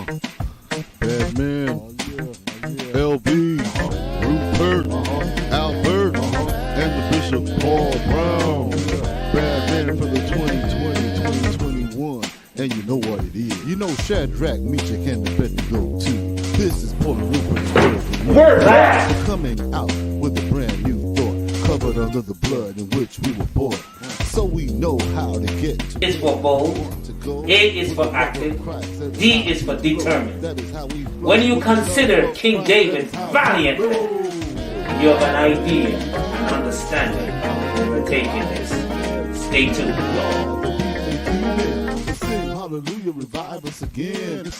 Batman, LB, Rupert, Albert, and the Bishop Paul Brown. Batman for the 2020-2021. And you know what it is. You know Shadrach, Meshach, and Abednego too. This is Paul Rupert's word. Coming out with a brand new thought, covered under the blood in which we were born. So we know how to get to. Is for bold, A is for active, D is for determined. When you consider King David valiantly, you have an idea and understanding of taking this. Stay tuned. Hallelujah, revive us again.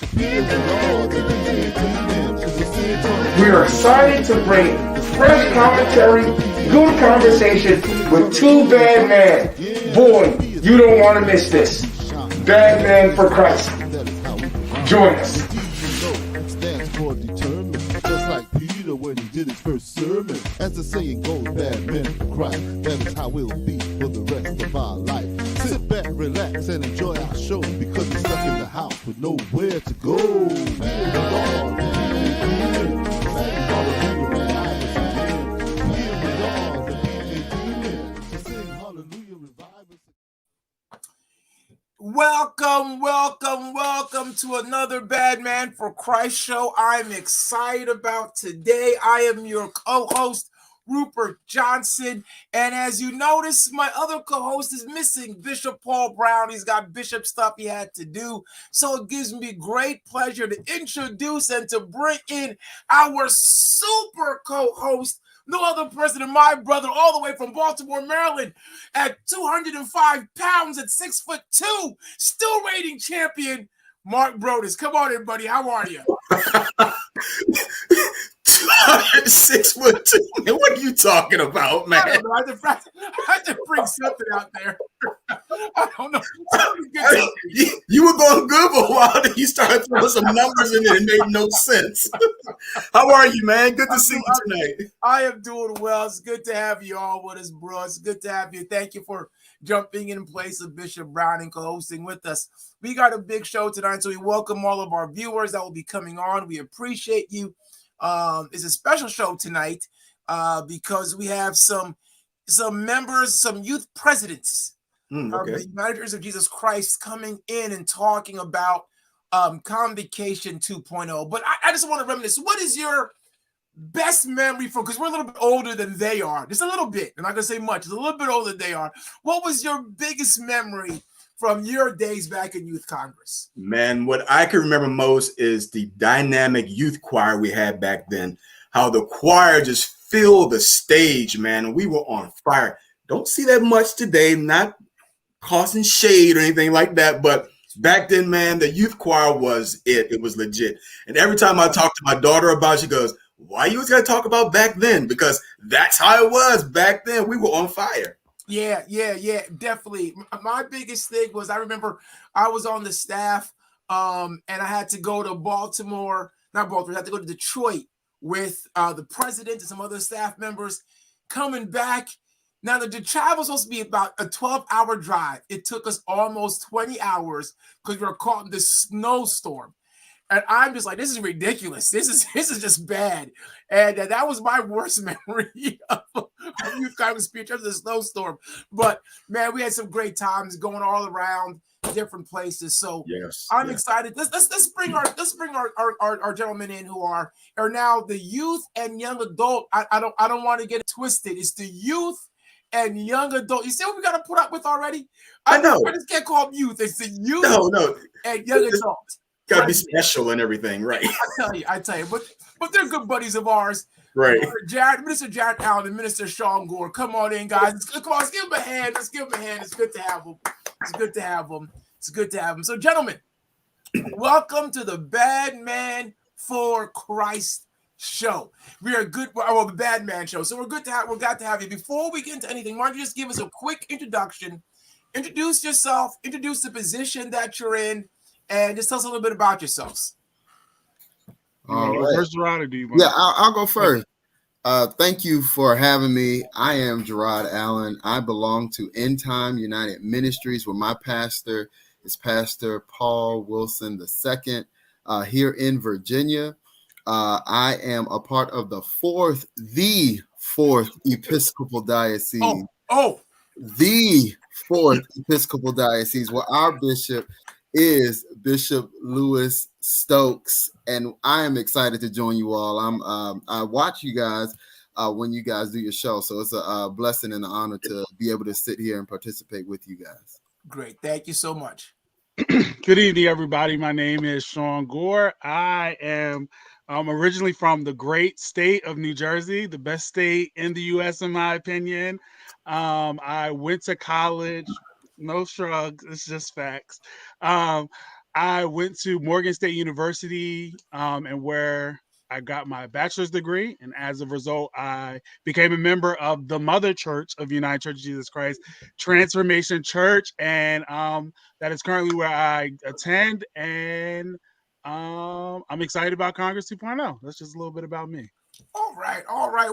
We are excited to bring fresh commentary, good conversation with two bad men. Boy, you don't want to miss this. Bad Man for Christ. Join us. Stands for determined, just like Peter when he did his first sermon. As the saying goes, bad men for Christ. That is how we'll be for the rest of our life. Sit back, relax, and enjoy our show because we're stuck in the house with nowhere to go. Welcome to another Bad Man for Christ show. I'm excited about today. I am your co-host, Rupert Johnson. And as you notice, my other co-host is missing, Bishop Paul Brown. He's got bishop stuff he had to do. So it gives me great pleasure to introduce and to bring in our super co-host, no other person than my brother, all the way from Baltimore, Maryland, at 205 pounds at 6'2", still reigning champion, Mark Brodus. Come on in, buddy. How are you? 6'2". Man, what are you talking about, man? I don't know. I had to bring something out there. I don't know. You were going good for a while, then you started throwing some numbers in it. It made no sense. How are you, man? Good to see you tonight. I am doing well. It's good to have you all with us, bro. It's good to have you. Thank you for jumping in place of Bishop Brown and co-hosting with us. We got a big show tonight, so we welcome all of our viewers that will be coming on. We appreciate you. It's a special show tonight because we have some members, some youth presidents of the United Church of Jesus Christ coming in and talking about Convocation 2.0. But I just want to reminisce. What is your best memory from, because we're a little bit older than they are, just a little bit, I'm not gonna say much, just a little bit older than they are. What was your biggest memory from your days back in Youth Congress? Man, what I can remember most is the dynamic youth choir we had back then. How the choir just filled the stage, man. We were on fire. Don't see that much today, not causing shade or anything like that, but back then, man, the youth choir was it. It was legit. And every time I talk to my daughter about it, she goes, why you was gonna talk about back then? Because that's how it was back then. We were on fire. Yeah, definitely. My biggest thing was, I remember I was on the staff and I had to go to I had to go to Detroit with the president and some other staff members. Coming back, now the travel was supposed to be about a 12-hour drive. It took us almost 20 hours because we were caught in this snowstorm. And I'm just like, this is ridiculous. This is just bad. And that was my worst memory of Youth Congress speech of the snowstorm. But man, we had some great times going all around different places. So yes, I'm excited. Let's bring our gentlemen in who are now the youth and young adult. I don't want to get it twisted. It's the youth and young adult. You see what we got to put up with already? I know. I just can't call them youth. It's the youth and young adult. Gotta be special and everything, right? I tell you, but they're good buddies of ours, right? Minister Jarrod Allen and Minister Sean Gore. Come on in, guys. Come on, let's give them a hand. It's good to have them. So, gentlemen, welcome to the Bad Man for Christ show. We are the Bad Man show. So we're glad to have you. Before we get into anything, why don't you just give us a quick introduction? Introduce yourself. Introduce the position that you're in. And just tell us a little bit about yourselves. All right. First, Jarrod, do you want? Yeah, I'll go first. Thank you for having me. I am Jarrod Allen. I belong to End Time United Ministries, where my pastor is Pastor Paul Wilson II. here in Virginia. I am a part of the fourth Episcopal Diocese. The fourth Episcopal Diocese, where our bishop is Bishop Lewis Stokes, and I am excited to join you all. I watch you guys when you guys do your show, so it's a blessing and an honor to be able to sit here and participate with you guys. Great, thank you so much. Good evening, everybody. My name is Sean Gore. I am originally from the great state of New Jersey, the best state in the U.S. in my opinion. I went to college, no shrugs, it's just facts. I went to Morgan State University, and where I got my bachelor's degree, and as a result, I became a member of the Mother Church of United Church of Jesus Christ, Transformation Church, and that is currently where I attend, and I'm excited about Congress 2.0. That's just a little bit about me. All right.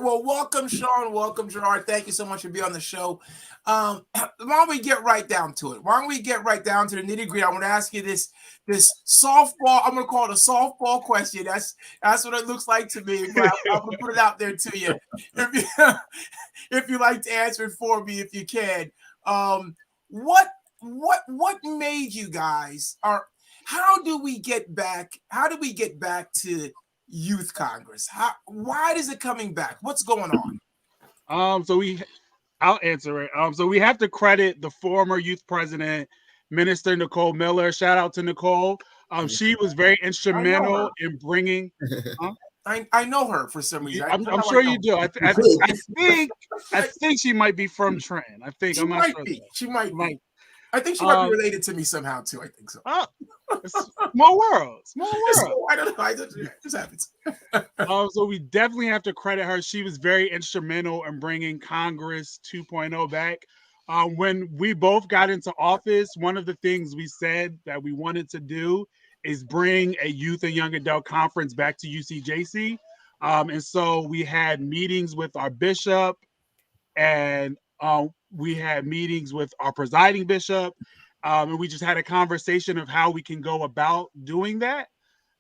Well, welcome, Sean. Welcome, Jarrod. Thank you so much for being on the show. Why don't we get right down to it? Why don't we get right down to the nitty-gritty? I want to ask you this softball. I'm going to call it a softball question. That's what it looks like to me. But I'm going to put it out there to you. If you like to answer it for me, if you can. What made you guys, or how do we get back to Youth Congress? Why is it coming back? What's going on? I'll answer it. So we have to credit the former youth president, Minister Nicole Miller. Shout out to Nicole. She was very instrumental in bringing. I know her for some reason. I'm sure you do. I think she might be from Trenton. I think she I'm not sure. She might be. I think she might be related to me somehow too. I think so. Small world. I don't know. It just happens. So we definitely have to credit her. She was very instrumental in bringing Congress 2.0 back. When we both got into office, one of the things we said that we wanted to do is bring a youth and young adult conference back to UCJC. And so we had meetings with our bishop, and we had meetings with our presiding bishop, and we just had a conversation of how we can go about doing that.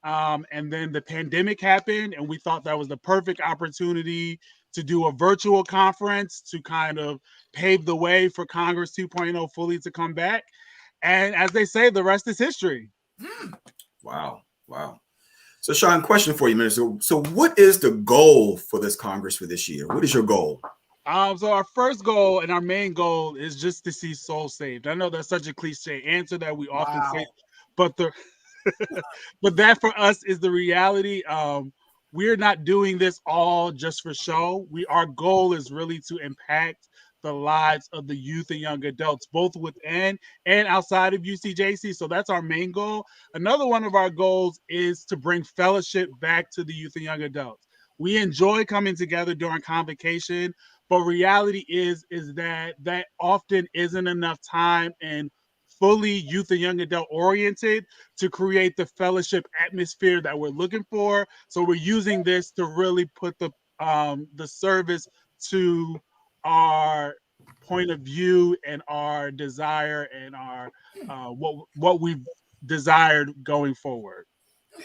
And then the pandemic happened, and we thought that was the perfect opportunity to do a virtual conference to kind of pave the way for Congress 2.0 fully to come back. And as they say, the rest is history. Wow. So, Sean, question for you, Minister. So what is the goal for this Congress for this year? What is your goal? So our first goal and our main goal is just to see souls saved. I know that's such a cliche answer that we often say, but but that for us is the reality. We're not doing this all just for show. Our goal is really to impact the lives of the youth and young adults, both within and outside of UCJC. So that's our main goal. Another one of our goals is to bring fellowship back to the youth and young adults. We enjoy coming together during convocation, but reality is that often isn't enough time and fully youth and young adult oriented to create the fellowship atmosphere that we're looking for. So we're using this to really put the service to our point of view and our desire and our what we've desired going forward.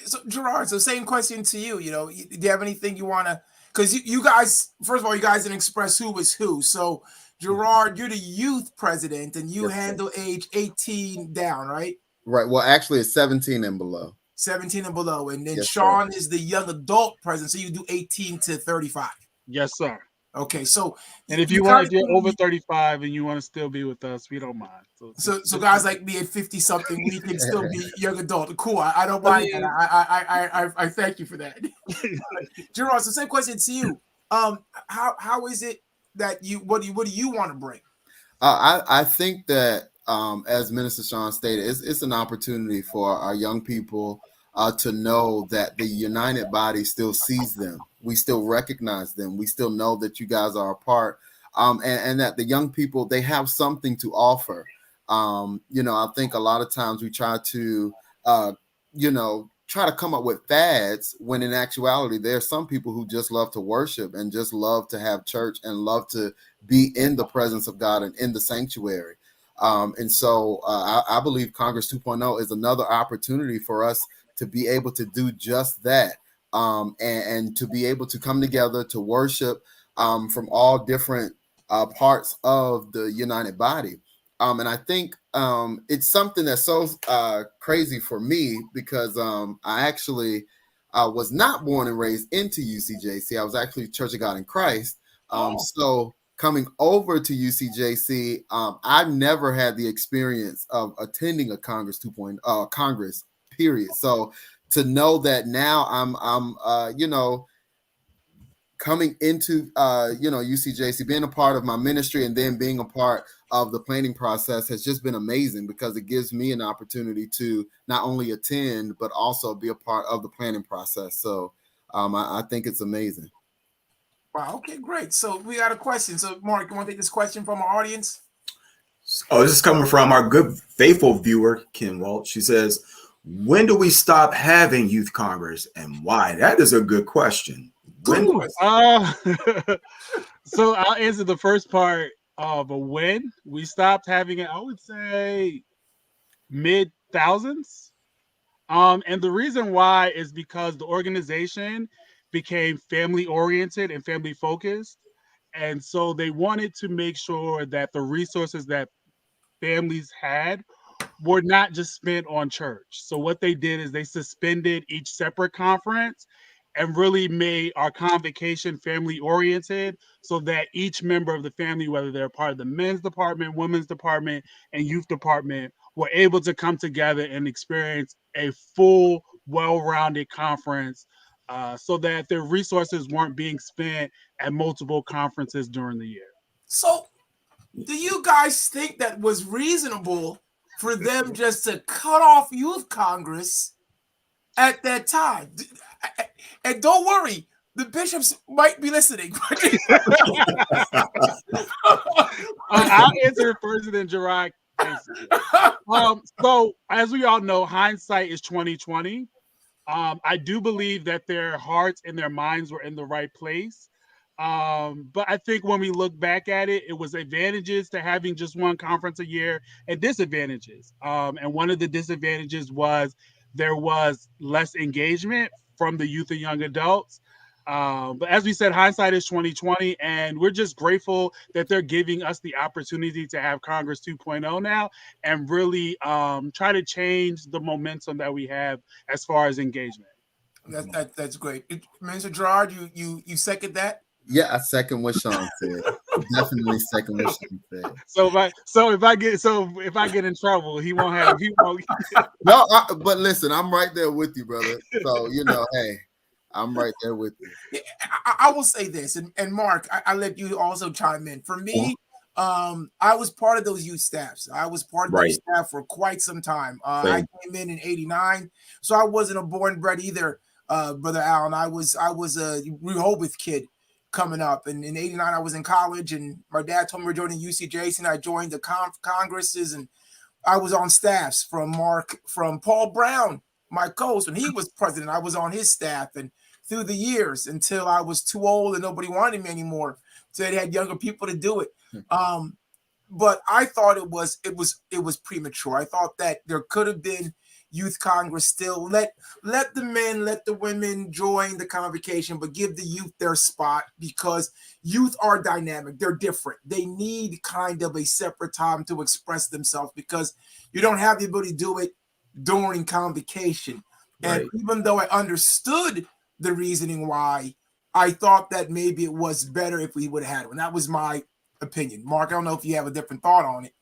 So Jarrod, so same question to you. Do you have anything you want to? Because you guys, first of all, you guys didn't express who was who. So Jarrod, you're the youth president, and you handle age 18 down, right? Right. Well, actually, it's 17 and below. 17 and below, and then Sean is the young adult president, so you do 18 to 35. Yes, sir. Okay, so and if you're over 35 and you want to still be with us, we don't mind. So guys like me at 50 something, we can still be young adult. Cool, I don't mind that. I thank you for that. Jarrod, so same question to you. How is it that what do you want to bring? I think that as Minister Sean stated, it's an opportunity for our young people to know that the united body still sees them. We still recognize them. We still know that you guys are a part, and that the young people, they have something to offer. I think a lot of times we try to, try to come up with fads when in actuality, there are some people who just love to worship and just love to have church and love to be in the presence of God and in the sanctuary. And so I believe Congress 2.0 is another opportunity for us to be able to do just that, and to be able to come together to worship from all different parts of the united body. And I think it's something that's so crazy for me because I actually was not born and raised into UCJC. I was actually Church of God in Christ. So coming over to UCJC, I've never had the experience of attending a Congress 2.0 Congress, period. So to know that now I'm coming into UCJC, being a part of my ministry and then being a part of the planning process has just been amazing because it gives me an opportunity to not only attend but also be a part of the planning process. So I think it's amazing. Wow. Okay, great. So we got a question. So Mark, you want to take this question from our audience? Oh, this is coming from our good faithful viewer, Ken Walt. She says, when do we stop having youth Congress and why? That is a good question. So I'll answer the first part of when we stopped having it. I would say mid-thousands. And the reason why is because the organization became family oriented and family focused. And so they wanted to make sure that the resources that families had were not just spent on church. So what they did is they suspended each separate conference and really made our convocation family oriented so that each member of the family, whether they're part of the men's department, women's department, and youth department, were able to come together and experience a full, well-rounded conference so that their resources weren't being spent at multiple conferences during the year. So do you guys think that was reasonable for them just to cut off Youth Congress at that time? And don't worry, the bishops might be listening. I'll answer first and then Jarrod. So as we all know, hindsight is 2020. I do believe that their hearts and their minds were in the right place. But I think when we look back at it, it was advantages to having just one conference a year and disadvantages. And one of the disadvantages was there was less engagement from the youth and young adults. But as we said, hindsight is 2020, and we're just grateful that they're giving us the opportunity to have Congress 2.0 now and really try to change the momentum that we have as far as engagement. That's great. Mr. Jarrod, you second that? Yeah, I second what Sean said. Definitely second what Sean said. So if I get in trouble, he won't have. No, but listen, I'm right there with you, brother. So hey, I'm right there with you. Yeah, I will say this, and Mark, I let you also chime in. For me, I was part of those youth staffs. I was part of those staff for quite some time. I came in '89, so I wasn't a born and bred either, Brother Allen. I was a Rehoboth kid coming up, and in '89 I was in college, and my dad told me we're joining UCJC, and I joined the congresses, and I was on staffs from Paul Brown, my co-host, when he was president. I was on his staff, and through the years until I was too old and nobody wanted me anymore, so they had younger people to do it. But I thought it was premature. I thought that there could have been youth Congress still. Let the men, let the women join the convocation, but give the youth their spot, because youth are dynamic. They're different. They need kind of a separate time to express themselves, because you don't have the ability to do it during convocation. And even though I understood the reasoning why, I thought that maybe it was better if we would have had one. That was my opinion. Mark, I don't know if you have a different thought on it.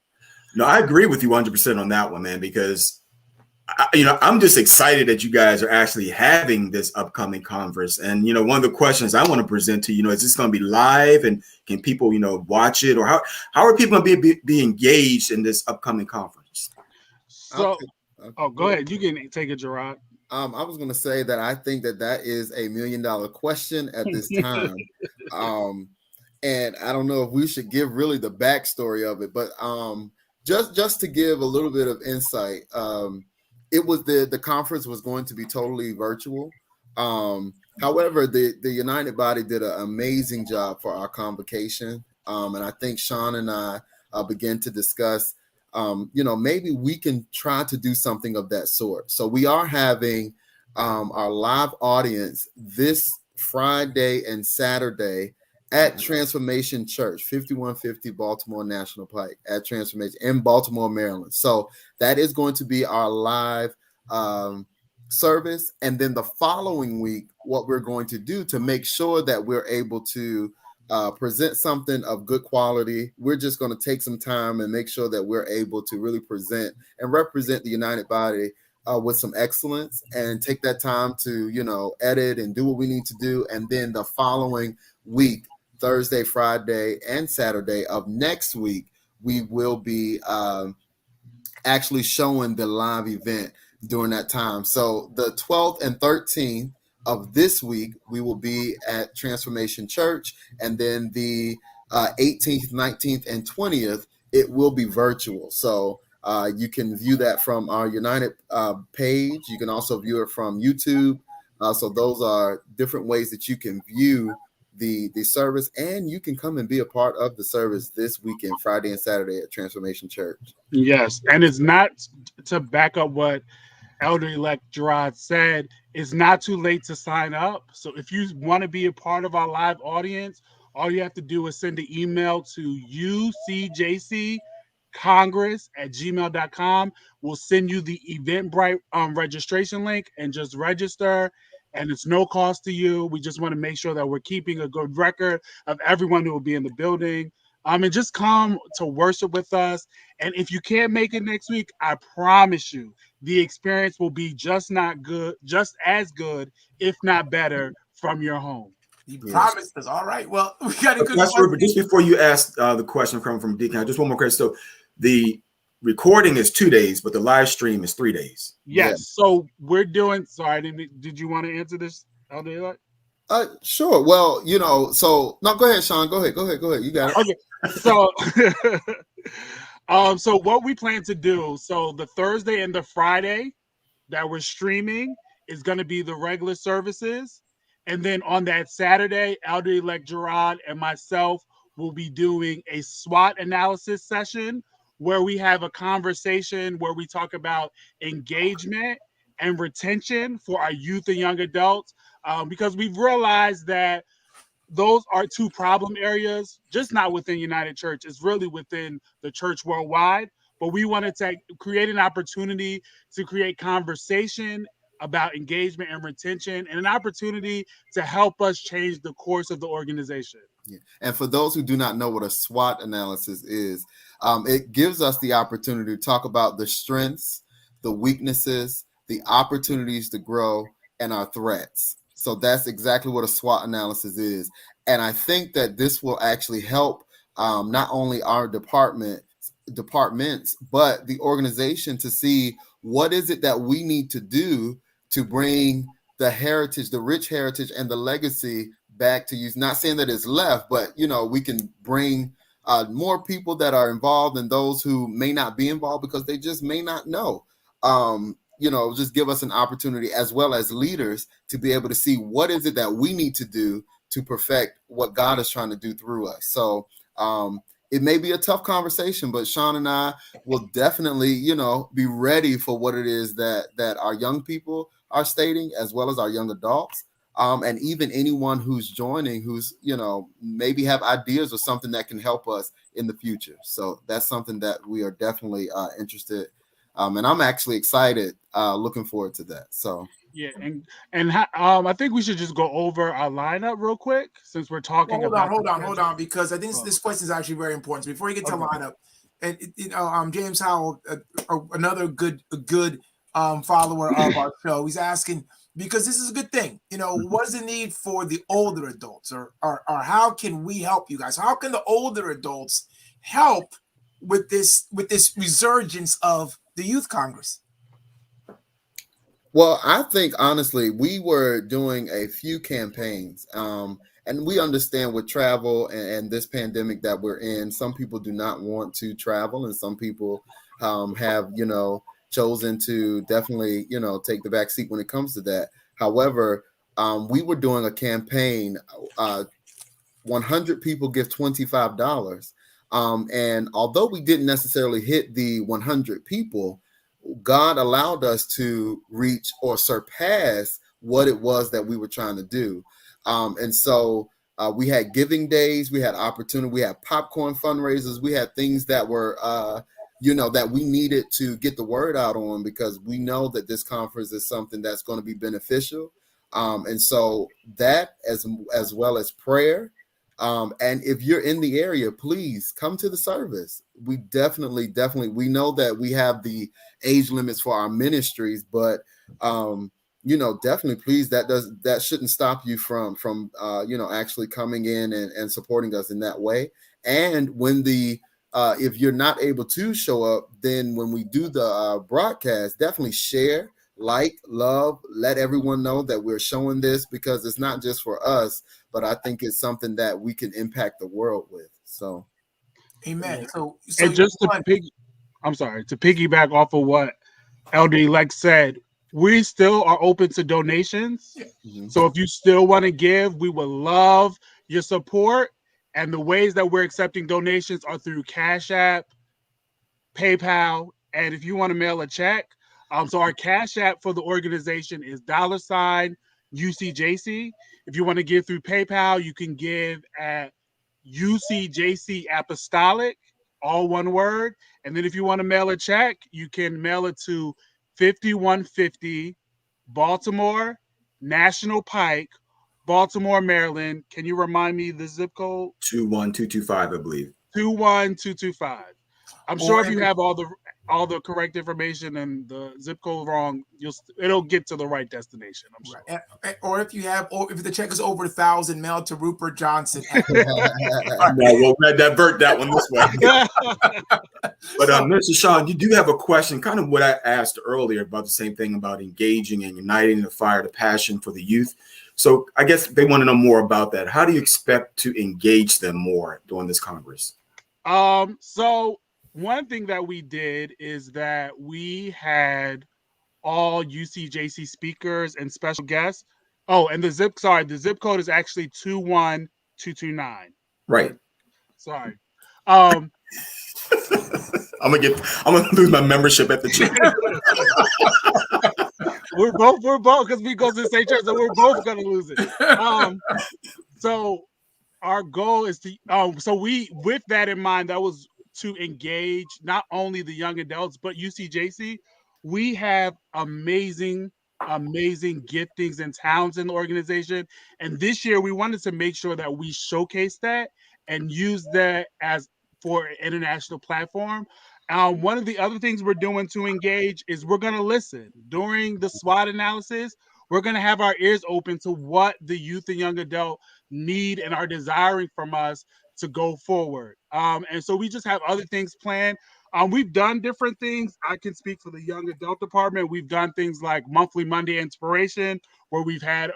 No, I agree with you 100% on that one, man, because I'm just excited that you guys are actually having this upcoming conference. And, one of the questions I want to present to you, is this going to be live, and can people, watch it, or how are people going to be engaged in this upcoming conference? So, go ahead. You can take it, Jarrod. I was going to say that I think that is a $1 million question at this time. And I don't know if we should give really the backstory of it, but just to give a little bit of insight, it was the conference was going to be totally virtual. However, the United Body did an amazing job for our convocation. And I think Sean and I began to discuss maybe we can try to do something of that sort. So we are having our live audience this Friday and Saturday at Transformation Church, 5150 Baltimore National Pike at Transformation in Baltimore, Maryland. So that is going to be our live service. And then the following week, what we're going to do to make sure that we're able to present something of good quality, we're just going to take some time and make sure that we're able to really present and represent the United Body with some excellence, and take that time to, edit and do what we need to do. And then the following week, Thursday, Friday, and Saturday of next week, we will be actually showing the live event during that time. So the 12th and 13th of this week, we will be at Transformation Church. And then the 18th, 19th, and 20th, it will be virtual. So you can view that from our United page. You can also view it from YouTube. So those are different ways that you can view the service, and you can come and be a part of the service this weekend, Friday and Saturday at Transformation Church. Yes, and it's not, to back up what Elder-elect Jarrod said, it's not too late to sign up. So if you want to be a part of our live audience, all you have to do is send an email to ucjccongress@gmail.com. We'll send you the Eventbrite registration link, and just register. And it's no cost to you. We just want to make sure that we're keeping a good record of everyone who will be in the building. And just come to worship with us. And if you can't make it next week, I promise you, the experience will be just as good, if not better, from your home. He promised us. All right. Well, we got a good question. But just before you ask the question coming from Deacon, I just one more question. So the recording is 2 days, but the live stream is 3 days. Yes. Yeah. So we're doing. Sorry, did you want to answer this, Elder? Sure. Well, so no, go ahead, Sean. Go ahead. You got it. Okay. So, so what we plan to do, so the Thursday and the Friday that we're streaming is going to be the regular services. And then on that Saturday, Elder-elect Jarrod and myself will be doing a SWOT analysis session where we have a conversation where we talk about engagement and retention for our youth and young adults, because we've realized that those are two problem areas, just not within United Church. It's really within the church worldwide. But we wanted to create an opportunity to create conversation about engagement and retention, and an opportunity to help us change the course of the organization. Yeah. And for those who do not know what a SWOT analysis is, it gives us the opportunity to talk about the strengths, the weaknesses, the opportunities to grow, and our threats. So that's exactly what a SWOT analysis is. And I think that this will actually help not only our departments, but the organization to see what is it that we need to do to bring the heritage, the rich heritage, and the legacy back to use. Not saying that it's left, but we can bring more people that are involved and those who may not be involved because they just may not know. Just give us an opportunity, as well as leaders, to be able to see what is it that we need to do to perfect what God is trying to do through us. So it may be a tough conversation, but Sean and I will definitely, be ready for what it is that our young people are stating, as well as our young adults, and even anyone who's joining, who's, maybe have ideas or something that can help us in the future. So that's something that we are definitely interested. And I'm actually excited, looking forward to that. So yeah, and I think we should just go over our lineup real quick, since we're talking about. Hold on, because I think this question is actually very important. So before you get to lineup, and James Howell, another good follower of our show, he's asking, because this is a good thing, what is the need for the older adults, or how can we help you guys? How can the older adults help with this resurgence of the Youth Congress? Well, I think, honestly, we were doing a few campaigns, and we understand with travel and this pandemic that we're in, some people do not want to travel, and some people have, chosen to definitely, take the back seat when it comes to that. However, we were doing a campaign, 100 people give $25. And although we didn't necessarily hit the 100 people, God allowed us to reach or surpass what it was that we were trying to do. And so we had giving days, we had opportunity, we had popcorn fundraisers, we had things that were, that we needed to get the word out on, because we know that this conference is something that's going to be beneficial. And so that, as well as prayer. And if you're in the area, please come to the service. We definitely, we know that we have the age limits for our ministries, but definitely, please, that shouldn't stop you from actually coming in and supporting us in that way. And when if you're not able to show up, then when we do the broadcast, definitely share, like, love, let everyone know that we're showing this, because it's not just for us, but I think it's something that we can impact the world with. So, amen. So and just to piggyback off of what Elder Elect said, we still are open to donations. Yeah. So if you still want to give, we would love your support. And the ways that we're accepting donations are through Cash App, PayPal, and if you want to mail a check. So our Cash App for the organization is $UCJC. If you want to give through PayPal, you can give at UCJC Apostolic, all one word. And then if you want to mail a check, you can mail it to 5150 Baltimore National Pike, Baltimore, Maryland. Can you remind me the zip code? 21225, I believe. 21225. I'm sure if you have all the correct information and the zip code wrong, it'll get to the right destination, I'm sure. Right. Or if the check is over 1,000, mail to Rupert Johnson. No, we'll divert that one this way. But Mr. Sean, you do have a question, kind of what I asked earlier about the same thing about engaging and uniting the fire, the passion for the youth. So I guess they want to know more about that. How do you expect to engage them more during this Congress? So one thing that we did is that we had all UCJC speakers and special guests. Oh, and the zip code is actually 21229. Right. Sorry. I'm gonna lose my membership at the church. We're both because we go to the same church, so we're both gonna lose it. So our goal is to with that in mind, that was to engage not only the young adults but UCJC. We have amazing giftings and talents in the organization, and this year we wanted to make sure that we showcase that and use that as for an international platform. One of the other things we're doing to engage is we're going to listen during the SWOT analysis. We're going to have our ears open to what the youth and young adult need and are desiring from us to go forward. And so we just have other things planned. We've done different things. I can speak for the young adult department. We've done things like monthly Monday inspiration, where we've had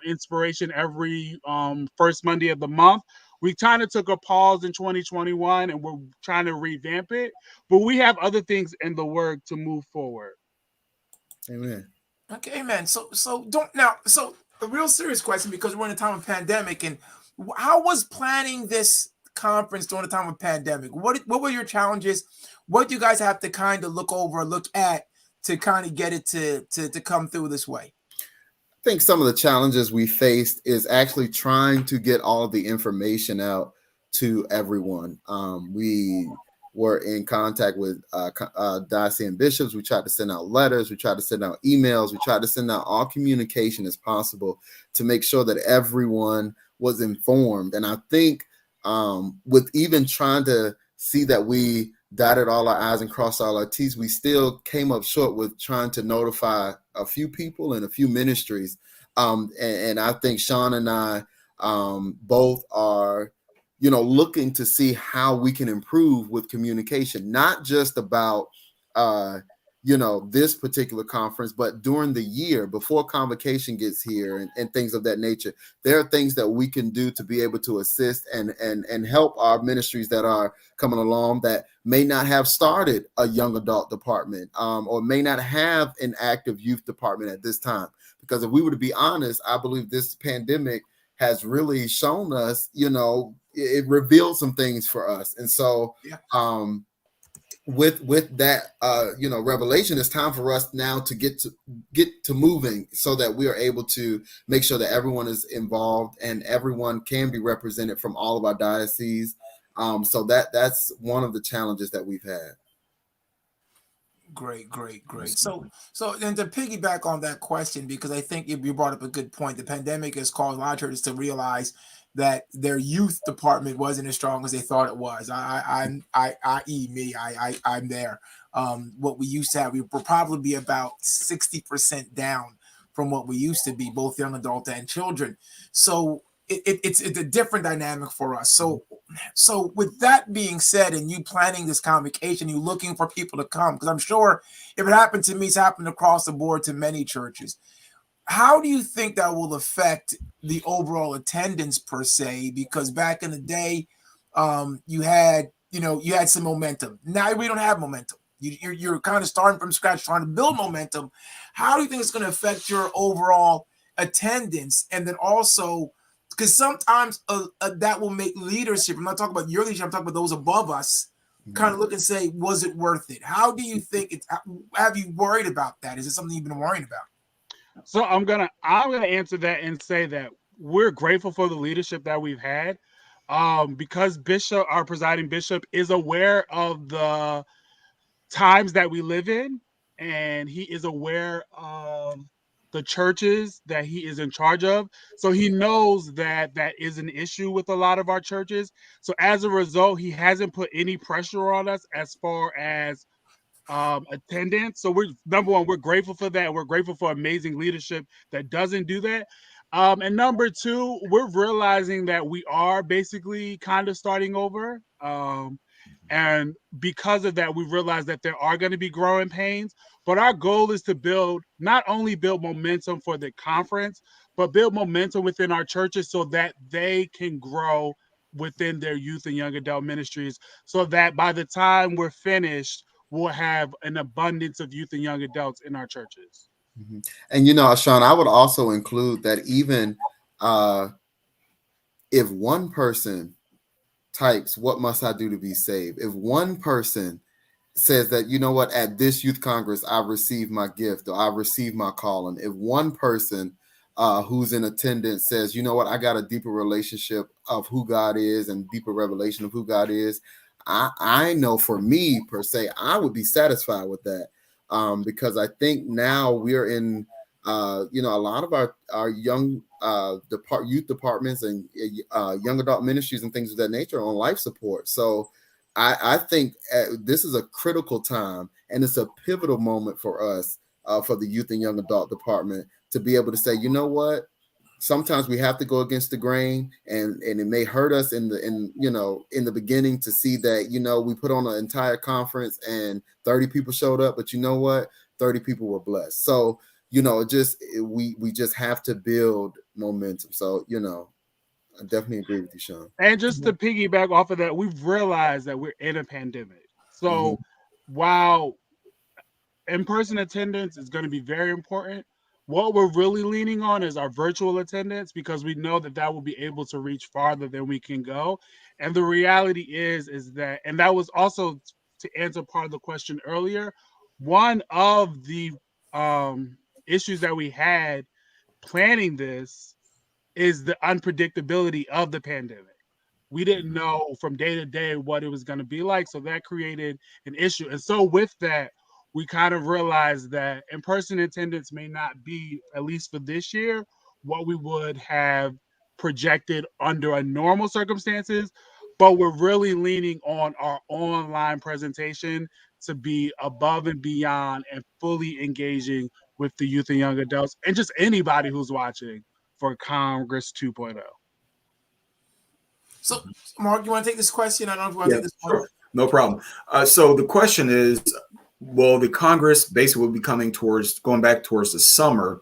inspiration every first Monday of the month. We kind of took a pause in 2021 and we're trying to revamp it, but we have other things in the work to move forward. Amen. Okay, amen. So a real serious question, because we're in a time of pandemic, and how was planning this conference during the time of pandemic? What were your challenges? What do you guys have to kind of look at to kind of get it to come through this way? I think some of the challenges we faced is actually trying to get all of the information out to everyone. We were in contact with diocesan bishops. We tried to send out letters. We tried to send out emails. We tried to send out all communication as possible to make sure that everyone was informed. And I think with even trying to see that we dotted all our I's and crossed all our T's, we still came up short with trying to notify a few people and a few ministries. And I think Sean and I both are, looking to see how we can improve with communication, not just about, this particular conference, but during the year before convocation gets here and things of that nature. There are things that we can do to be able to assist and help our ministries that are coming along that may not have started a young adult department or may not have an active youth department at this time. Because if we were to be honest, I believe this pandemic has really shown us, it revealed some things for us. And so with that revelation, it's time for us now to get to moving so that we are able to make sure that everyone is involved and everyone can be represented from all of our dioceses. So that's one of the challenges that we've had. Great. So and to piggyback on that question, because I think you brought up a good point. The pandemic has caused a lot of churches to realize that their youth department wasn't as strong as they thought it was. I'm there. What we used to have, we will probably be about 60% down from what we used to be, both young adult and children. So it's a different dynamic for us. So with that being said, and you planning this convocation, you looking for people to come, because I'm sure if it happened to me, it's happened across the board to many churches. How do you think that will affect the overall attendance per se? Because back in the day, you had some momentum. Now we don't have momentum. You're kind of starting from scratch, trying to build momentum. How do you think it's going to affect your overall attendance? And then also, because sometimes that will make leadership, I'm not talking about your leadership, I'm talking about those above us, kind of look and say, was it worth it? How do you think have you worried about that? Is it something you've been worrying about? So I'm gonna answer that and say that we're grateful for the leadership that we've had, because our presiding bishop, is aware of the times that we live in, and he is aware of the churches that he is in charge of. So he knows that that is an issue with a lot of our churches. So as a result, he hasn't put any pressure on us as far as attendance. So number one, we're grateful for that. We're grateful for amazing leadership that doesn't do that. And number two, we're realizing that we are basically kind of starting over. And because of that, we realized that there are going to be growing pains. But our goal is to not only build momentum for the conference, but build momentum within our churches so that they can grow within their youth and young adult ministries, so that by the time we're finished, we'll have an abundance of youth and young adults in our churches. Mm-hmm. And, Sean, I would also include that even if one person types, "What must I do to be saved?" If one person says that, you know what, at this youth congress, I've received my gift or I've received my calling. If one person who's in attendance says, you know what, I got a deeper relationship of who God is and deeper revelation of who God is, I know for me per se, I would be satisfied with that, because I think now we're in, a lot of our young youth departments and young adult ministries and things of that nature on life support. So I think this is a critical time, and it's a pivotal moment for us, for the youth and young adult department, to be able to say, you know what, sometimes we have to go against the grain, and it may hurt us in the beginning to see that, we put on an entire conference and 30 people showed up, but you know what, 30 people were blessed. So, we just have to build momentum. So, I definitely agree with you, Sean. And just to piggyback off of that, we've realized that we're in a pandemic. So while in-person attendance is going to be very important, what we're really leaning on is our virtual attendance, because we know that will be able to reach farther than we can go. And the reality is that, and that was also to answer part of the question earlier, one of the issues that we had planning this is the unpredictability of the pandemic. We didn't know from day to day what it was going to be like. So that created an issue. And so with that, we kind of realized that in-person attendance may not be, at least for this year, what we would have projected under a normal circumstances, but we're really leaning on our online presentation to be above and beyond and fully engaging with the youth and young adults and just anybody who's watching for Congress 2.0. So, Mark, you want to take this question? I don't know if you want to take this one. Sure. No problem. So the question is, well, the Congress basically will be going back towards the summer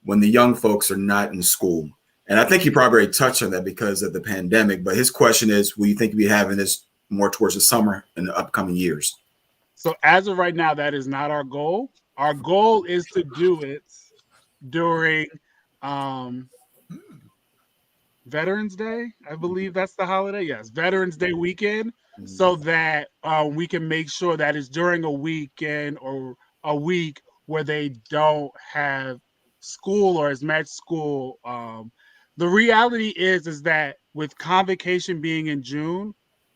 when the young folks are not in school. And I think he probably already touched on that because of the pandemic. But his question is, will you think we'll be having this more towards the summer in the upcoming years? So as of right now, that is not our goal. Our goal is to do it during Veterans Day. I believe that's the holiday. Yes, Veterans Day weekend, so that we can make sure that it's during a weekend or a week where they don't have school or as much school. The reality is that with convocation being in June,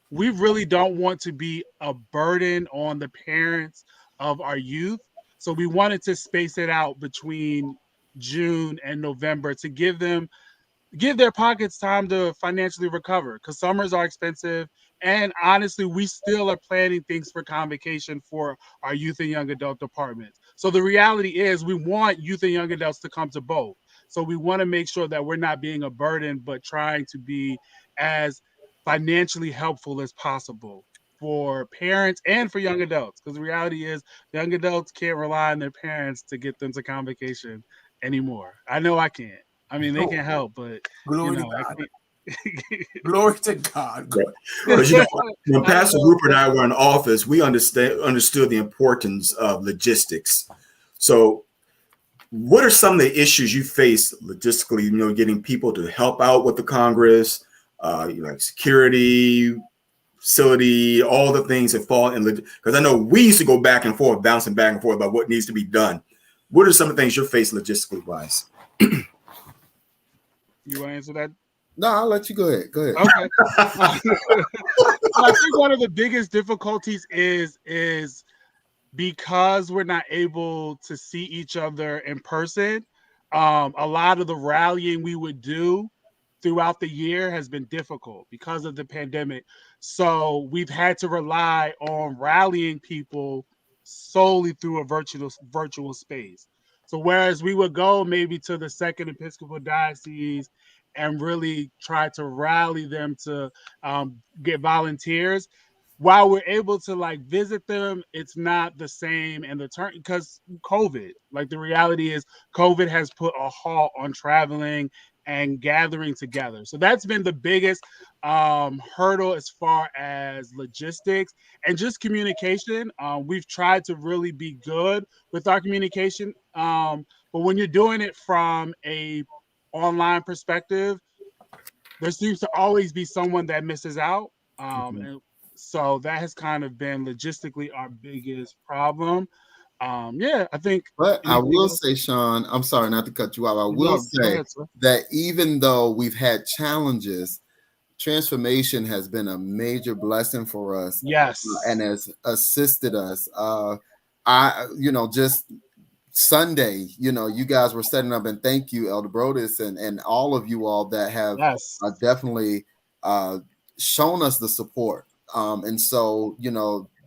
we really don't want to be a burden on the parents of our youth. So we wanted to space it out between June and November to give their pockets time to financially recover, because summers are expensive. And honestly, we still are planning things for convocation for our youth and young adult departments. So the reality is we want youth and young adults to come to both. So we want to make sure that we're not being a burden, but trying to be as financially helpful as possible for parents and for young adults. Because the reality is young adults can't rely on their parents to get them to convocation anymore. I know I can't. I mean, they can help, but Glory you to know, God. Glory to God. Because when Pastor Rupert and I were in office, we understood the importance of logistics. So, what are some of the issues you face logistically? You know, getting people to help out with the Congress, like security, facility, all the things that fall in. Because I know we used to go back and forth, bouncing back and forth about what needs to be done. What are some of the things you're facing logistically wise? You want to answer that? No, I'll let you go ahead. Go ahead. Okay. I think one of the biggest difficulties is because we're not able to see each other in person. A lot of the rallying we would do throughout the year has been difficult because of the pandemic. So we've had to rely on rallying people solely through a virtual space. So whereas we would go maybe to the Second Episcopal Diocese and really try to rally them to get volunteers, while we're able to like visit them, it's not the same. And the turn, because COVID, like the reality is COVID has put a halt on traveling and gathering together. So that's been the biggest hurdle as far as logistics and just communication. We've tried to really be good with our communication. But when you're doing it from a online perspective, there seems to always be someone that misses out. And so that has kind of been logistically our biggest problem. I think. But I will say, Sean, I'm sorry not to cut you off. I will say that even though we've had challenges, transformation has been a major blessing for us. Yes. And has assisted us. Just Sunday, you guys were setting up, and thank you, Elder Brodus, and all of you all that have definitely shown us the support. And so,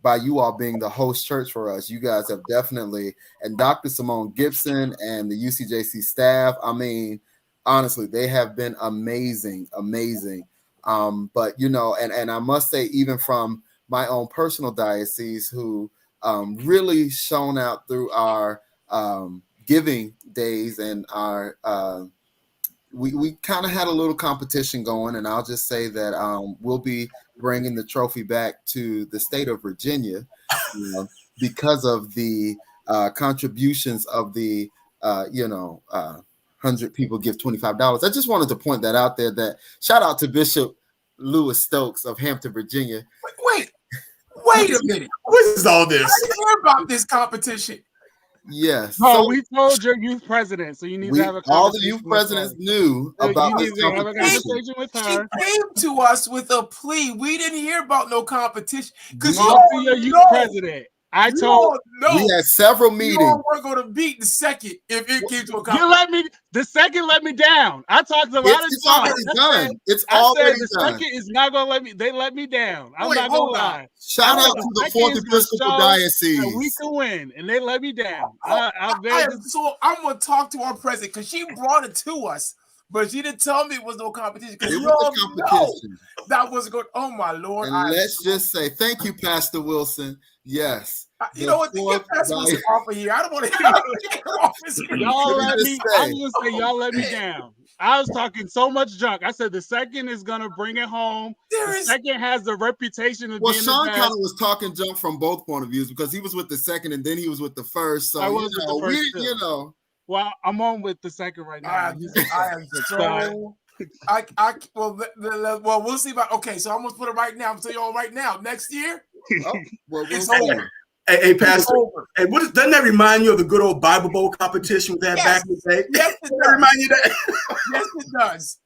by you all being the host church for us, you guys have definitely, and Dr. Simone Gibson and the UCJC staff, I mean, honestly, they have been amazing. But, and I must say, even from my own personal diocese, who really shone out through our giving days, and our we kind of had a little competition going, and I'll just say that we'll be bringing the trophy back to the state of Virginia because of the contributions of the 100 people give $25. I just wanted to point that out there. That shout out to Bishop Lewis Stokes of Hampton, Virginia. Wait a minute. What is all this? I didn't hear about this competition. Yes. No, we told your youth president, so you need to have a conversation. All the youth presidents knew about this competition. Have a conversation with her. She came to us with a plea. We didn't hear about no competition. Because your youth president. I told we had several meetings. You weren't going to beat the second if it came to a competition. The second let me down. I talked a lot of It's already done. It's already done. Second is not going to let me. They let me down. I'm not going to lie. Shout out to the Fourth Episcopal Diocese. We can win, and they let me down. I'm going to talk to our president because she brought it to us. But she didn't tell me it was no competition. Because you all know that was good. Oh, my Lord. And let's just say thank you, Pastor Wilson. Yes. You know what? Get Pastor Wilson off of here. I don't want to hear off here. Y'all let me. I'm going to say y'all let me down. I was talking so much junk. I said the second is going to bring it home. The second has the reputation of being the best. Sean kind of was talking junk from both point of views because he was with the second and then he was with the first. So, I was with the first. you know. Well, I'm on with the second right now. I am so Well, we'll see about. Okay, so I'm gonna put it right now. I'm telling you all right now. Next year, Oh, well, we'll it's see. over. Hey, Pastor. It's over. Hey, doesn't that remind you of the good old Bible Bowl competition we had back in the day? Yes, it Doesn't does. that remind you of that? Yes, it does.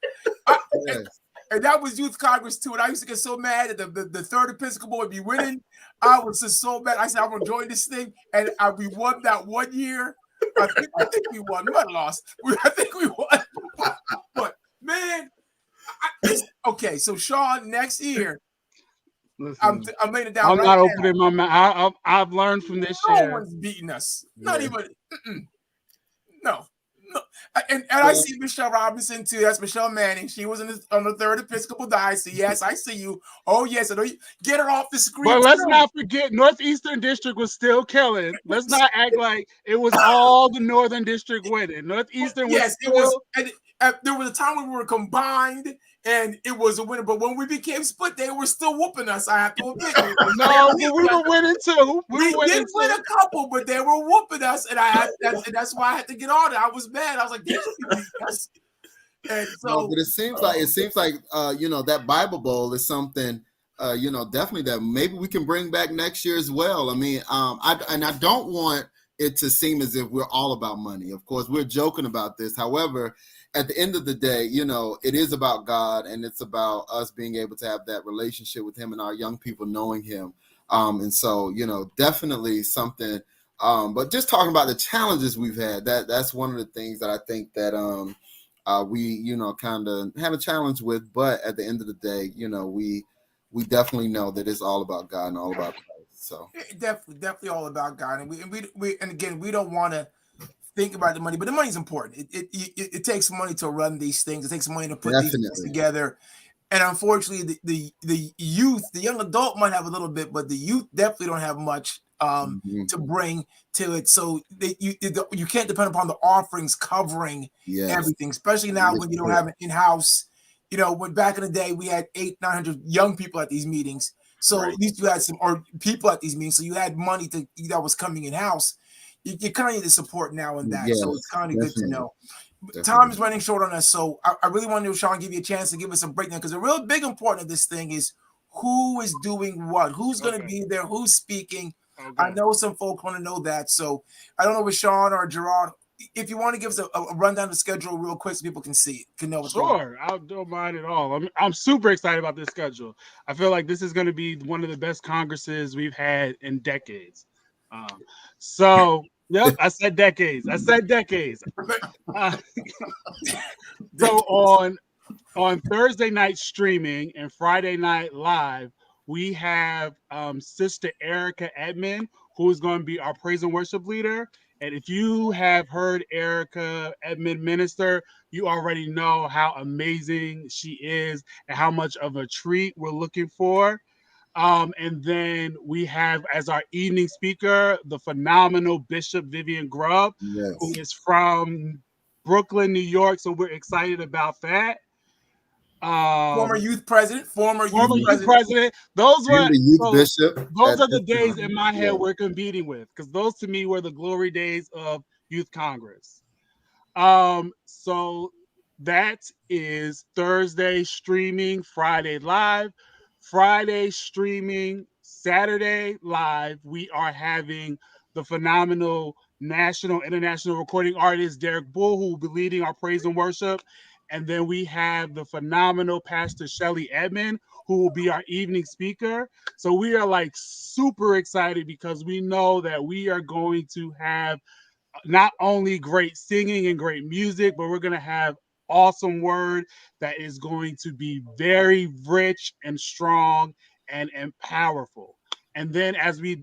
Yes. And that was Youth Congress too. And I used to get so mad that the third Episcopal would be winning. I was just so mad. I said, I'm gonna join this thing. And we won that 1 year. I think we won. We might have lost. I think we won. But man, okay. So Sean, next year, Listen, I'm laying it down. I'm right not now. opening my mouth. I've learned from this No year. one's beating us. Yeah. Not even. No. And I see Michelle Robinson too. That's Michelle Manning. She was on the third Episcopal diocese. Yes, I see you. Oh yes, I know you. Get her off the screen. But let's not forget, Northeastern District was still killing. Let's not act like it was all the Northern District winning. Northeastern was yes, still... it was. And there was a time when we were combined, and it was a winner. But when we became split, they were still whooping us. I have to admit. No, but we were winning too. We did win a couple, but they were whooping us, and that's why I had to get on it. I was mad. I was like, "They should beat us." And so, No, but it seems like that Bible Bowl is something definitely that maybe we can bring back next year as well. I mean, I don't want it to seem as if we're all about money. Of course, we're joking about this. However, at the end of the day, it is about God, and it's about us being able to have that relationship with Him and our young people knowing Him. And so, definitely something. But just talking about the challenges we've had, that's one of the things that I think that we, kind of have a challenge with. But at the end of the day, we definitely know that it's all about God and all about Christ. So definitely all about God, and again, we don't want to think about the money, but the money's important. It takes money to run these things. It takes money to put these things together. And unfortunately, the youth, the young adult might have a little bit, but the youth definitely don't have much to bring to it. So you can't depend upon the offerings covering everything, especially now when you don't have an in-house. When back in the day we had 800-900 young people at these meetings. So at least you had or people at these meetings. So you had money that was coming in-house. You kind of need the support now and that. So it's kind of good to know. Time is running short on us, so I really want to, Sean, give you a chance to give us a breakdown, because the real big important of this thing is who is doing what, who's going to be there, who's speaking. I know some folks want to know that, so I don't know with Sean or Jarrod, if you want to give us a rundown of the schedule real quick so people can see it, can know what's going on. Sure, I don't mind at all. I'm super excited about this schedule. I feel like this is going to be one of the best congresses we've had in decades. Yep, I said decades. So on Thursday night streaming and Friday night live, we have Sister Erica Edmond, who is going to be our praise and worship leader. And if you have heard Erica Edmond minister, you already know how amazing she is and how much of a treat we're looking for. And then we have as our evening speaker the phenomenal Bishop Vivian Grubb, who is from Brooklyn, New York. So we're excited about that. Former youth president. Those were the youth bishop. Those are the days in my head we're competing with, because those to me were the glory days of Youth Congress. So that is Thursday streaming, Friday live. Friday streaming, Saturday live. We are having the phenomenal national, international recording artist Derek Bull, who will be leading our praise and worship. And then we have the phenomenal Pastor Shelley Edmond, who will be our evening speaker. So we are like super excited, because we know that we are going to have not only great singing and great music, but we're going to have awesome word that is going to be very rich and strong and powerful. And then as we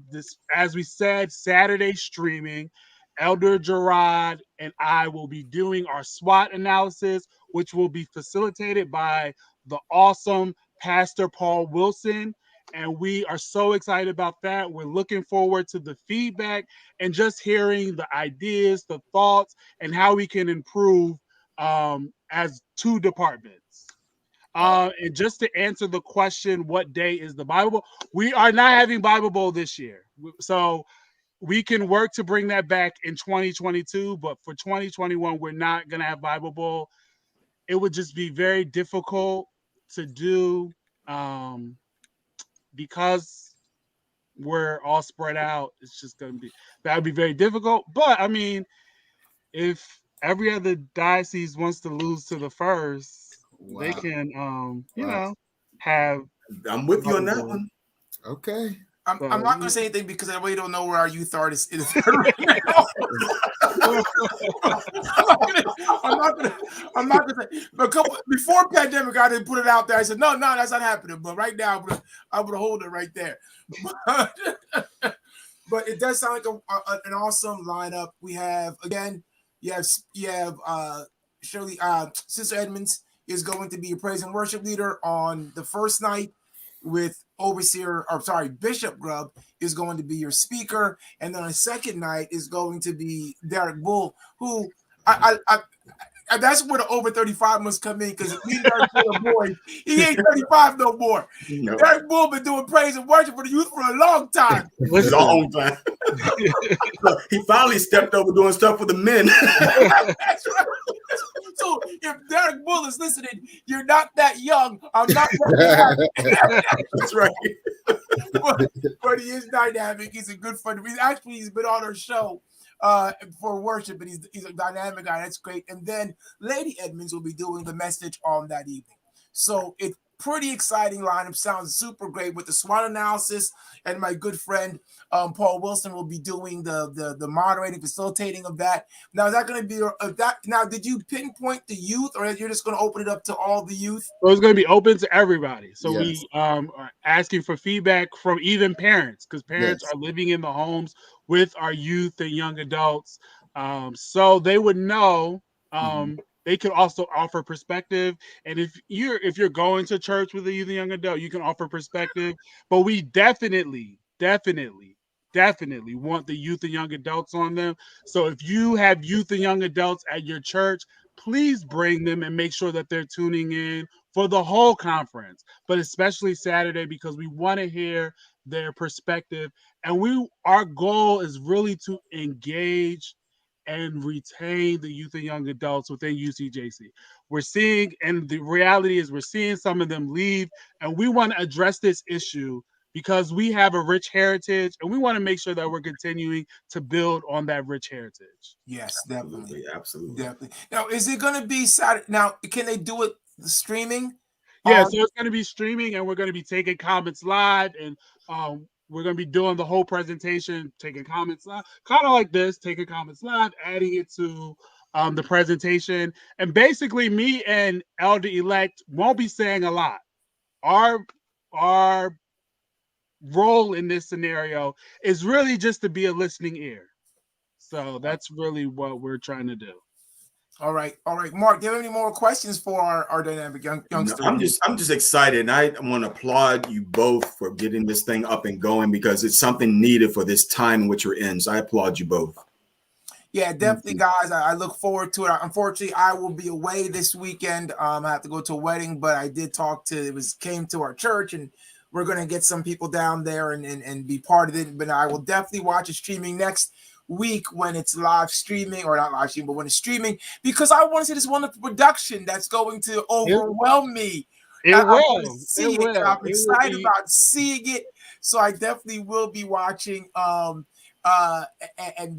said, Saturday streaming, Elder Jarrod and I will be doing our SWOT analysis, which will be facilitated by the awesome Pastor Paul Wilson. And we are so excited about that. We're looking forward to the feedback and just hearing the ideas, the thoughts, and how we can improve as two departments. And just to answer the question, what day is the Bible Bowl? We are not having Bible Bowl this year. So we can work to bring that back in 2022, but for 2021, we're not going to have Bible Bowl. it would just be very difficult to do because we're all spread out. It's just going to be, that would be very difficult. But I mean, if every other diocese wants to lose to the first, they can, have. I'm with you on that one. Okay. I'm not going to say anything because I really don't know where our youth artist is right now. I'm not gonna say. But before pandemic, I didn't put it out there. I said, no, that's not happening. But right now, I'm gonna hold it right there. But it does sound like an awesome lineup. We have again, you have Shirley, Sister Edmonds is going to be a praise and worship leader on the first night, with Bishop Grubb is going to be your speaker, and then on the second night is going to be Derek Bull, who that's where the over 35 must come in, because me and Derek Bull are boys. He ain't 35 no more. No. Derek Bull been doing praise and worship for the youth for a long time. Long time. He finally stepped over doing stuff for the men. That's right. So if Derek Bull is listening, you're not that young. I'm not that young. That's right. But he is dynamic. He's a good friend. He's been on our show for worship, and he's a dynamic guy. That's great. And then Lady Edmonds will be doing the message on that evening. So it's pretty exciting lineup. Sounds super great with the SWOT analysis, and my good friend Paul Wilson will be doing the moderating, facilitating of that. Now, is that going to be that? Now, did you pinpoint the youth, or you're just going to open it up to all the youth? Well, it's going to be open to everybody. So yes. We are asking for feedback from even parents, because parents are living in the homes with our youth and young adults, so they would know. They could also offer perspective, and if you're going to church with a youth and young adult, you can offer perspective. But we definitely want the youth and young adults on them. So if you have youth and young adults at your church, please bring them and make sure that they're tuning in for the whole conference, but especially Saturday, because we want to hear their perspective. And our goal is really to engage and retain the youth and young adults within UCJC. We're seeing, and the reality is we're seeing some of them leave, and we want to address this issue because we have a rich heritage, and we want to make sure that we're continuing to build on that rich heritage. Yes, definitely. Absolutely. Now, is it going to be Saturday? Now, can they do it streaming? Yeah, so it's going to be streaming, and we're going to be taking comments live, and we're going to be doing the whole presentation, taking comments live, kind of like this, taking comments live, adding it to the presentation. And basically, me and Elder-elect won't be saying a lot. Our role in this scenario is really just to be a listening ear. So that's really what we're trying to do. All right. Mark, do you have any more questions for our dynamic youngster? No, I'm just excited. And I want to applaud you both for getting this thing up and going, because it's something needed for this time in which we're in. So I applaud you both. Yeah, definitely, guys. I look forward to it. Unfortunately, I will be away this weekend. I have to go to a wedding, but I did came to our church, and we're going to get some people down there and be part of it. But I will definitely watch it streaming next week when it's live streaming, or not live streaming, but when it's streaming, because I want to see this wonderful production that's going to overwhelm me. I'm excited about seeing it. So I definitely will be watching and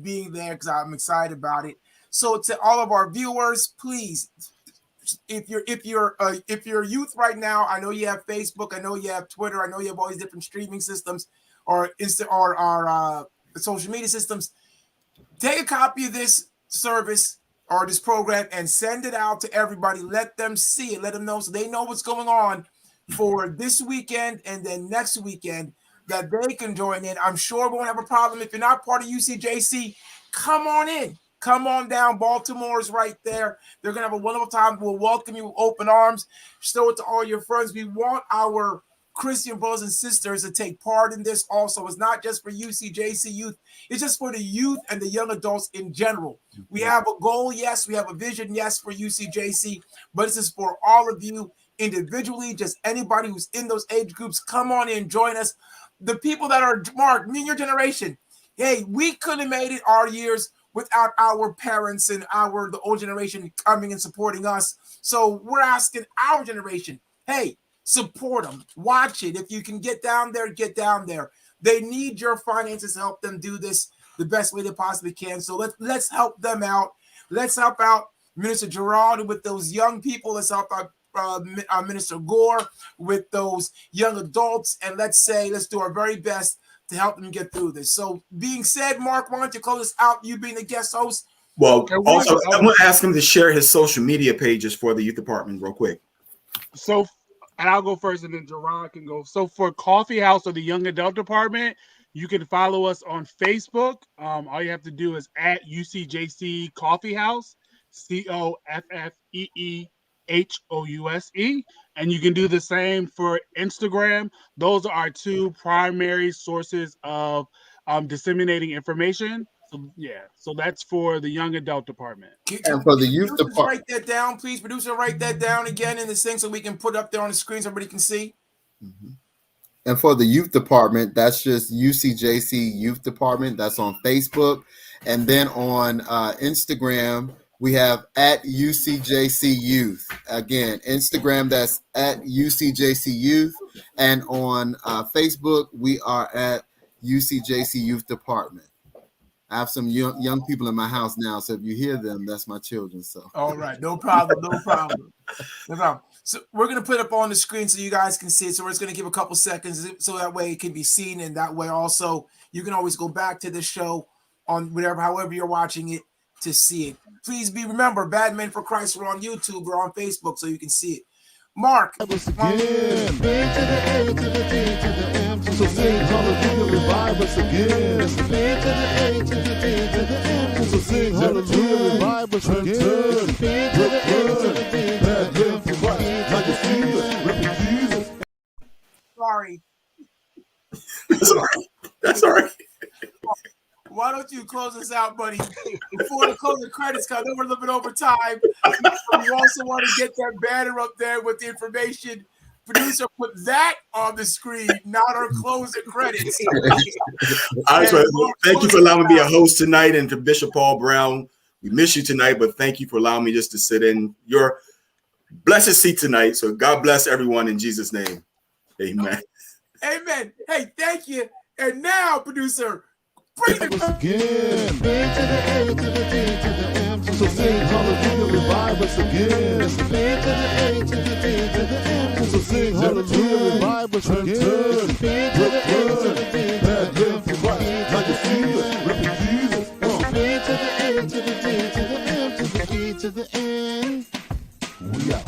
being there, because I'm excited about it. So to all of our viewers, please, if you're youth right now, I know you have Facebook, I know you have Twitter, I know you have all these different streaming systems or social media systems. Take a copy of this service or this program and send it out to everybody. Let them see it. Let them know, so they know what's going on for this weekend and then next weekend, that they can join in. I'm sure we won't have a problem. If you're not part of UCJC, come on in. Come on down. Baltimore's right there. They're going to have a wonderful time. We'll welcome you with open arms. Show it to all your friends. We want our Christian brothers and sisters to take part in this also. It's not just for UCJC youth. It's just for the youth and the young adults in general. We have a goal, yes. We have a vision, yes, for UCJC. But this is for all of you individually, just anybody who's in those age groups. Come on in, join us. The people that are, Mark, me and your generation, hey, we couldn't have made it our years. without our parents and the old generation coming and supporting us. So we're asking our generation, hey, support them, watch it. If you can get down there, get down there. They need your finances to help them do this the best way they possibly can. So let's help them out. Let's help out Minister Jarrod with those young people. Let's help out Minister Gore with those young adults. And let's do our very best to help them get through this. So being said, Mark, why don't you close us out, you being the guest host? Well, also, I'm going to ask him to share his social media pages for the youth department real quick. So, and I'll go first and then Jarrod can go. So for Coffee House or the Young Adult Department, you can follow us on Facebook. All you have to do is at UCJC Coffee House, COFFEEHOUSE. And you can do the same for Instagram. Those are our two primary sources of disseminating information. So yeah, so that's for the Young Adult Department. And for the youth department, write that down, please. Producer, write that down again in this thing so we can put it up there on the screen so everybody can see. Mm-hmm. And for the youth department, that's just UCJC Youth Department. That's on Facebook. And then on Instagram, we have at UCJC Youth. Again, Instagram, that's at UCJC Youth. And on Facebook, we are at UCJC Youth Department. I have some young people in my house now, so if you hear them, that's my children. So all right, no problem. So we're gonna put it up on the screen so you guys can see it. So we're just gonna give a couple seconds so that way it can be seen, and that way also you can always go back to the show on however you're watching it to see it. Please remember, Bad Men for Christ, we're on YouTube, we're on Facebook, so you can see it. Mark. So sing hallelujah, revive us again. So sing hallelujah, revive us again. Sorry. That's all right. Why don't you close us out, buddy? Before the closing credits come, then we're a little bit over time. We also want to get that banner up there with the information. Producer, put that on the screen, not our closing credits. Thank you for allowing me to be a host tonight, and to Bishop Paul Brown. We miss you tonight, but thank you for allowing me just to sit in your blessed seat tonight. So God bless everyone in Jesus' name. Amen. Amen. Hey, thank you. And now, producer, bring it again. So sing hallelujah, revive us again. So sing hallelujah, revive us again. Bad men for Christ, like a season, refugees. To the end. We out.